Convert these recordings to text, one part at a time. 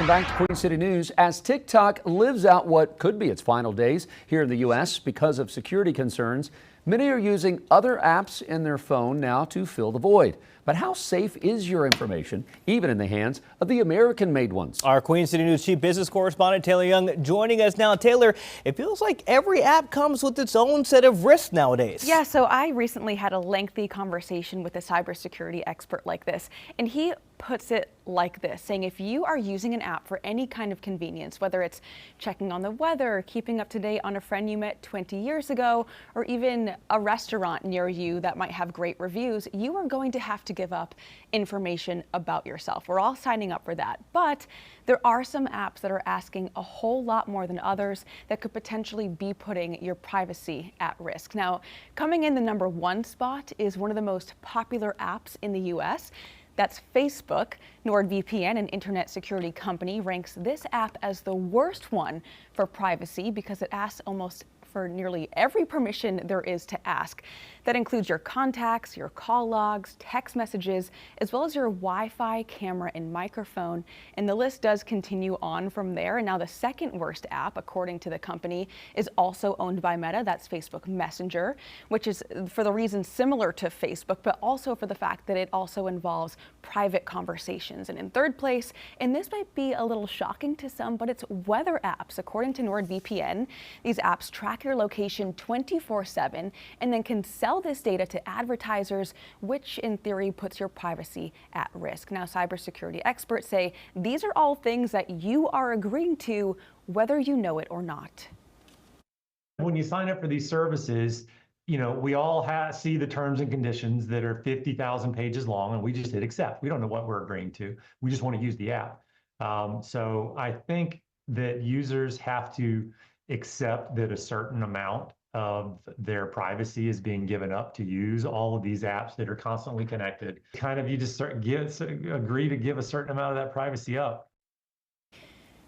Welcome back to Queen City News. As TikTok lives out what could be its final days here in the U.S. because of security concerns, many are using other apps in their phone now to fill the void. But how safe is your information, even in the hands of the American-made ones? Our Queen City News Chief Business Correspondent Taylor Young joining us now. Taylor, it feels like every app comes with its own set of risks nowadays. Yeah, so I recently had a lengthy conversation with a cybersecurity expert like this, and he puts it like this, saying if you are using an app for any kind of convenience, whether it's checking on the weather, keeping up to date on a friend you met 20 years ago, or even a restaurant near you that might have great reviews, you are going to have to give up information about yourself. We're all signing up for that, but there are some apps that are asking a whole lot more than others that could potentially be putting your privacy at risk. Now, coming in the #1 spot is one of the most popular apps in the US. That's Facebook. NordVPN, an internet security company, ranks this app as the worst one for privacy because it asks almost for nearly every permission there is to ask. That includes your contacts, your call logs, text messages, as well as your Wi-Fi, camera, and microphone. And the list does continue on from there. And now the second worst app, according to the company, is also owned by Meta. That's Facebook Messenger, which is for the reason similar to Facebook, but also for the fact that it also involves private conversations. And in third place, and this might be a little shocking to some, but it's weather apps. According to NordVPN, these apps track your location 24/7 and then can sell this data to advertisers, which in theory puts your privacy at risk. Now, cybersecurity experts say these are all things that you are agreeing to, whether you know it or not. When you sign up for these services, we all see the terms and conditions that are 50,000 pages long, and we just hit accept. We don't know what we're agreeing to. We just want to use the app. So I think that users have to accept that a certain amount of their privacy is being given up to use all of these apps that are constantly connected. You just agree to give a certain amount of that privacy up.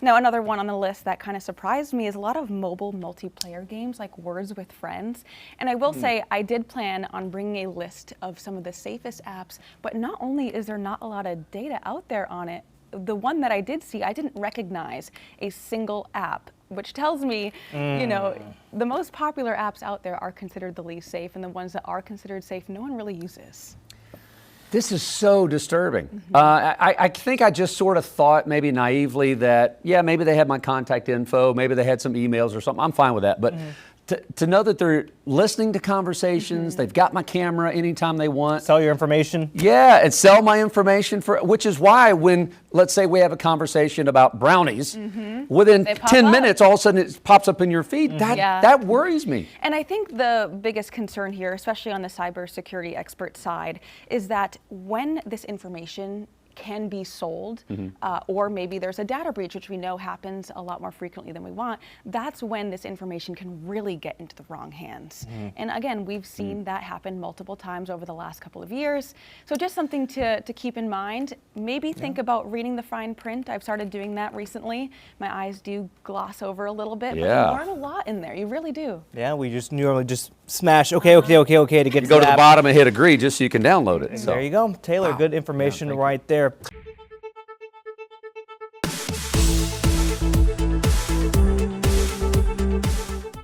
Now, another one on the list that kind of surprised me is a lot of mobile multiplayer games like Words with Friends. And I will say I did plan on bringing a list of some of the safest apps, but not only is there not a lot of data out there on it, the one that I did see, I didn't recognize a single app, which tells me, the most popular apps out there are considered the least safe, and the ones that are considered safe, no one really uses. This is so disturbing. I think I just sort of thought maybe naively that, yeah, maybe they had my contact info, maybe they had some emails or something. I'm fine with that. But to know that they're listening to conversations, they've got my camera anytime they want. Sell your information. Yeah, and sell my information which is why when, let's say we have a conversation about brownies, within 10 minutes, all of a sudden it pops up in your feed. That worries me. And I think the biggest concern here, especially on the cybersecurity expert side, is that when this information can be sold, or maybe there's a data breach, which we know happens a lot more frequently than we want, that's when this information can really get into the wrong hands. And again, we've seen that happen multiple times over the last couple of years. So just something to keep in mind. Maybe think about reading the fine print. I've started doing that recently. My eyes do gloss over a little bit, but you learn a lot in there. You really do. Yeah, we just normally just smash okay to get you to go to the bottom and hit agree just so you can download it. There you go. Taylor, good information right there.